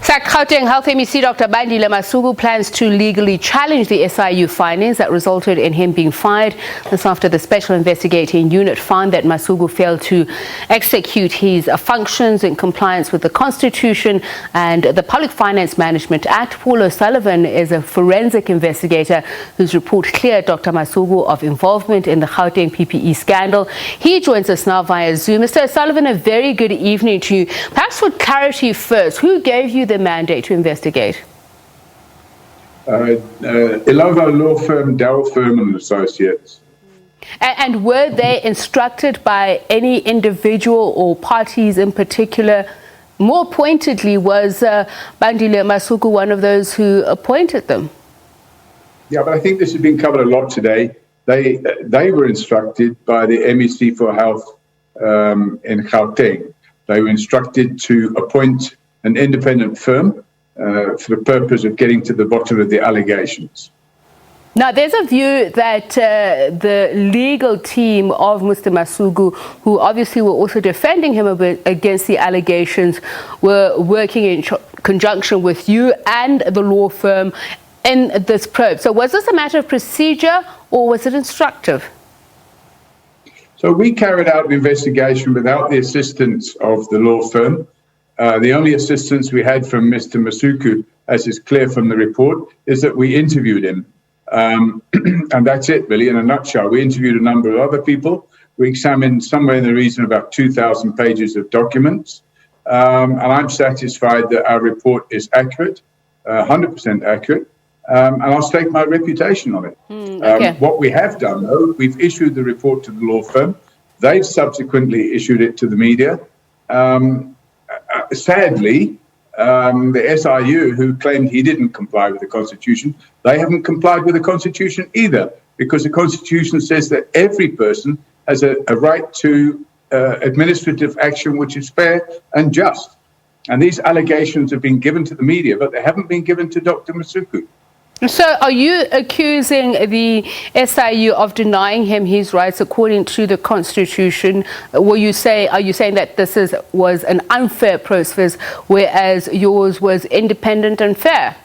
Gauteng Health MEC Dr. Bandile Masuku plans to legally challenge the SIU findings that resulted in him being fired. This after the Special Investigating Unit found that Masuku failed to execute his functions in compliance with the Constitution and the Public Finance Management Act. Paul O'Sullivan is a forensic investigator whose report cleared Dr. Masuku of involvement in the Gauteng PPE scandal. He joins us now via Zoom. Mr. O'Sullivan, a very good evening to you. Perhaps for clarity first, who gave you the mandate to investigate? Ilova law firm, Darrell Firman and Associates. And were they instructed by any individual or parties in particular? More pointedly, was Bandile Masuku one of those who appointed them? Yeah, but I think this has been covered a lot today. They were instructed by the MEC for Health in Gauteng. They were instructed to appoint an independent firm for the purpose of getting to the bottom of the allegations. Now, there's a view that the legal team of Mr. Masuku, who obviously were also defending him against the allegations, were working in conjunction with you and the law firm in this probe. So was this a matter of procedure or was it instructive? So we carried out an investigation without the assistance of the law firm. The only assistance we had from Mr. Masuku, as is clear from the report, is that we interviewed him. And that's it, really, in a nutshell. We interviewed a number of other people. We examined somewhere in the region of about 2,000 pages of documents. And I'm satisfied that our report is accurate, 100% accurate. And I'll stake my reputation on it. Okay. What we have done, though, we've issued the report to the law firm. They've subsequently issued it to the media. Sadly, the SIU, who claimed he didn't comply with the Constitution, they haven't complied with the Constitution either, because the Constitution says that every person has a right to administrative action which is fair and just. And these allegations have been given to the media, but they haven't been given to Dr. Masuku. So are you accusing the SIU of denying him his rights according to the Constitution? Are you saying that this was an unfair process, whereas yours was independent and fair?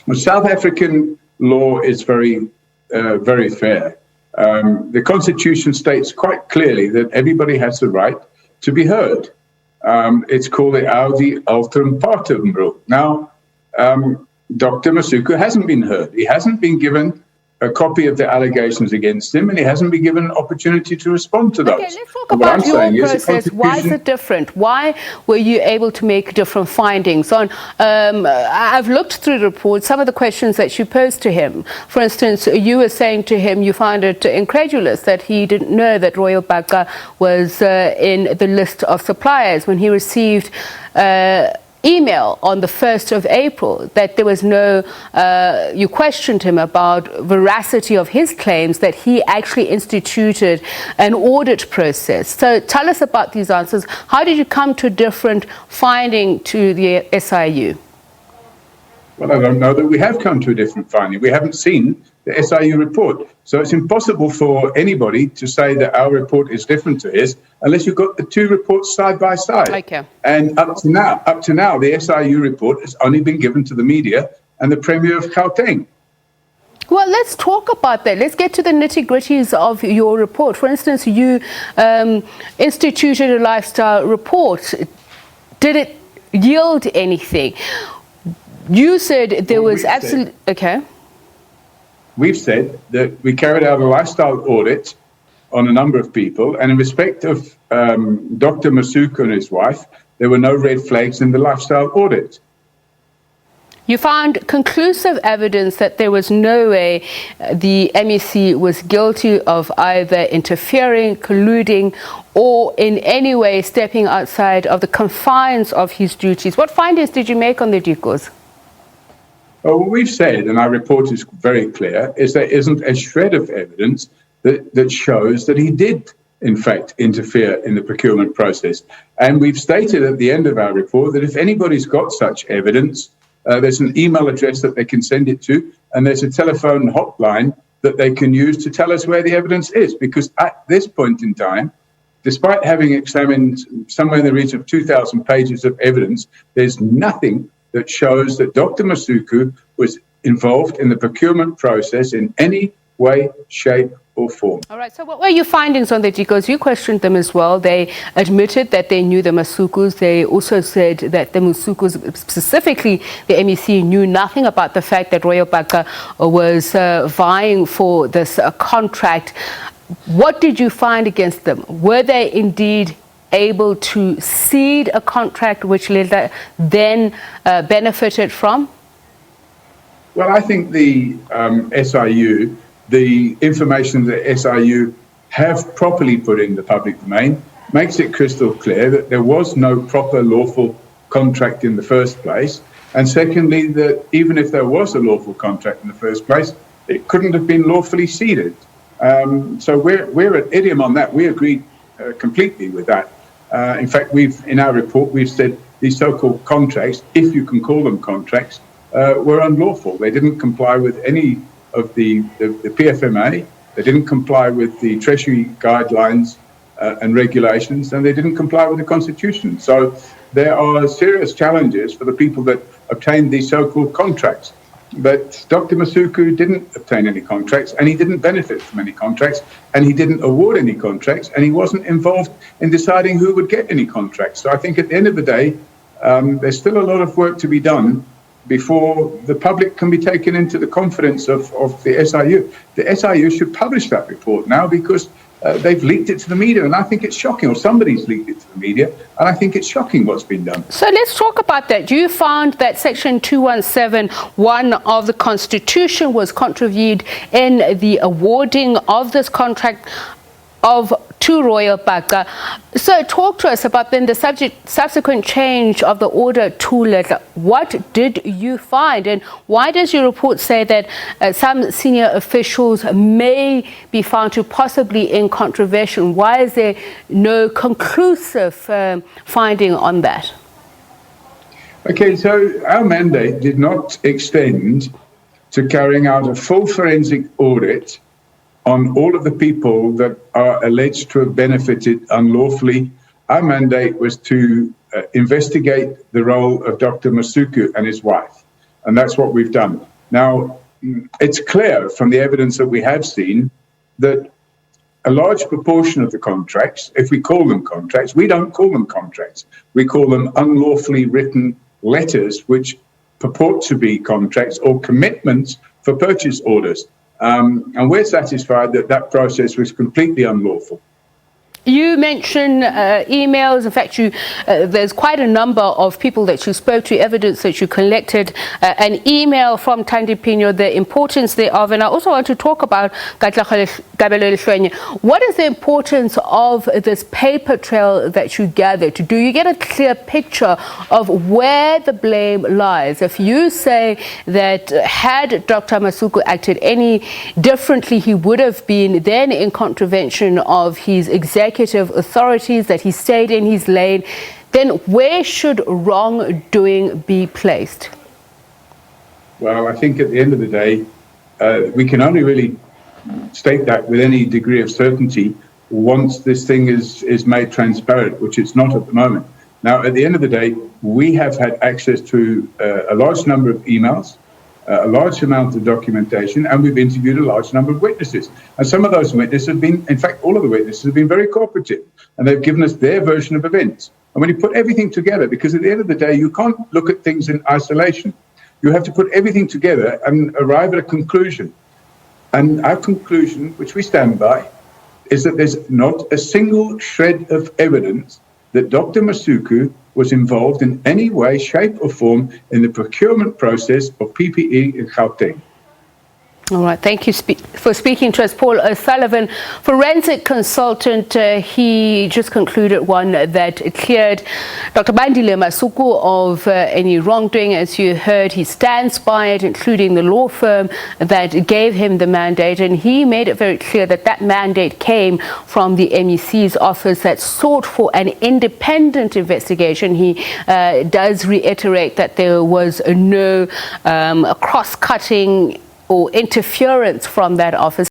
Well, South African law is very fair. The Constitution states quite clearly that everybody has the right to be heard. It's called the audi alterum partem rule. Now, Dr. Masuku hasn't been heard. He hasn't been given a copy of the allegations against him, and he hasn't been given an opportunity to respond to those. Okay, let's talk about your process. Why is it different? Why were you able to make different findings? I've looked through the report, some of the questions that you posed to him. For instance, you were saying to him you found it incredulous that he didn't know that Royal Baka was in the list of suppliers when he received email on the 1st of April that there was no, you questioned him about veracity of his claims that he actually instituted an audit process. So tell us about these answers. How did you come to a different finding to the SIU? Well, I don't know that we have come to a different finding. We haven't seen the SIU report. So it's impossible for anybody to say that our report is different to his unless you've got the two reports side by side. Okay. And up to now, the SIU report has only been given to the media and the Premier of Gauteng. Well, let's talk about that. Let's get to the nitty-gritties of your report. For instance, you instituted a lifestyle report. Did it yield anything? You said there was absolutely... Okay. We've said that we carried out a lifestyle audit on a number of people, and in respect of Dr. Masuku and his wife, there were no red flags in the lifestyle audit. You found conclusive evidence that there was no way the MEC was guilty of either interfering, colluding, or in any way stepping outside of the confines of his duties. What findings did you make on the DICOs? Well, what we've said, and our report is very clear, is there isn't a shred of evidence that shows that he did, in fact, interfere in the procurement process. And we've stated at the end of our report that if anybody's got such evidence, there's an email address that they can send it to, and there's a telephone hotline that they can use to tell us where the evidence is. Because at this point in time, despite having examined somewhere in the region of 2,000 pages of evidence, there's nothing that shows that Dr. Masuku was involved in the procurement process in any way, shape or form. All right, so what were your findings on that? Because you questioned them as well. They admitted that they knew the Masukus. They also said that the Masukus, specifically the MEC, knew nothing about the fact that Royal Baka was vying for this contract. What did you find against them? Were they indeed able to cede a contract which Leda then benefited from? Well, I think the SIU, the information that SIU have properly put in the public domain makes it crystal clear that there was no proper lawful contract in the first place. And secondly, that even if there was a lawful contract in the first place, it couldn't have been lawfully ceded. So we're at idiom on that. We agreed completely with that. In fact, in our report, we've said these so-called contracts, if you can call them contracts, were unlawful. They didn't comply with any of the PFMA. They didn't comply with the Treasury guidelines and regulations, and they didn't comply with the Constitution. So there are serious challenges for the people that obtained these so-called contracts. But Dr. Masuku didn't obtain any contracts, and he didn't benefit from any contracts, and he didn't award any contracts, and he wasn't involved in deciding who would get any contracts. So I think at the end of the day, there's still a lot of work to be done before the public can be taken into the confidence of the SIU. The SIU should publish that report now because they've leaked it to the media, and I think it's shocking, or somebody's leaked it to the media, and I think it's shocking what's been done. So let's talk about that. You found that Section 217(1) of the Constitution was contravened in the awarding of this contract to Royal Baka. So talk to us about then the subsequent change of the order to letter. What did you find, and why does your report say that some senior officials may be found to possibly in contravention? Why is there no conclusive finding on that? Okay, so our mandate did not extend to carrying out a full forensic audit on all of the people that are alleged to have benefited unlawfully. Our mandate was to investigate the role of Dr. Masuku and his wife, and that's what we've done. Now, it's clear from the evidence that we have seen that a large proportion of the contracts, if we call them contracts, we don't call them contracts. We call them unlawfully written letters which purport to be contracts or commitments for purchase orders. And we're satisfied that that process was completely unlawful. You mentioned emails. In fact, there's quite a number of people that you spoke to, evidence that you collected, an email from Thandi Pino, the importance thereof. And I also want to talk about what is the importance of this paper trail that you gathered? Do you get a clear picture of where the blame lies? If you say that had Dr. Masuku acted any differently, he would have been then in contravention of his executive authorities, that he stayed in his lane, then where should wrongdoing be placed? Well, I think at the end of the day, we can only really state that with any degree of certainty once this thing is made transparent, which it's not at the moment. Now, at the end of the day, we have had access to a large number of emails, a large amount of documentation, and we've interviewed a large number of witnesses. And some of those witnesses have been, in fact, all of the witnesses have been very cooperative, and they've given us their version of events. And when you put everything together, because at the end of the day, you can't look at things in isolation. You have to put everything together and arrive at a conclusion. And our conclusion, which we stand by, is that there's not a single shred of evidence that Dr. Masuku was involved in any way, shape or form in the procurement process of PPE in Gauteng. All right, thank you for speaking to us, Paul O'Sullivan, forensic consultant. He just concluded that cleared Dr. Bandile Masuku of any wrongdoing. As you heard, he stands by it, including the law firm that gave him the mandate, and he made it very clear that that mandate came from the MEC's office that sought for an independent investigation. He does reiterate that there was no cross-cutting or interference from that office.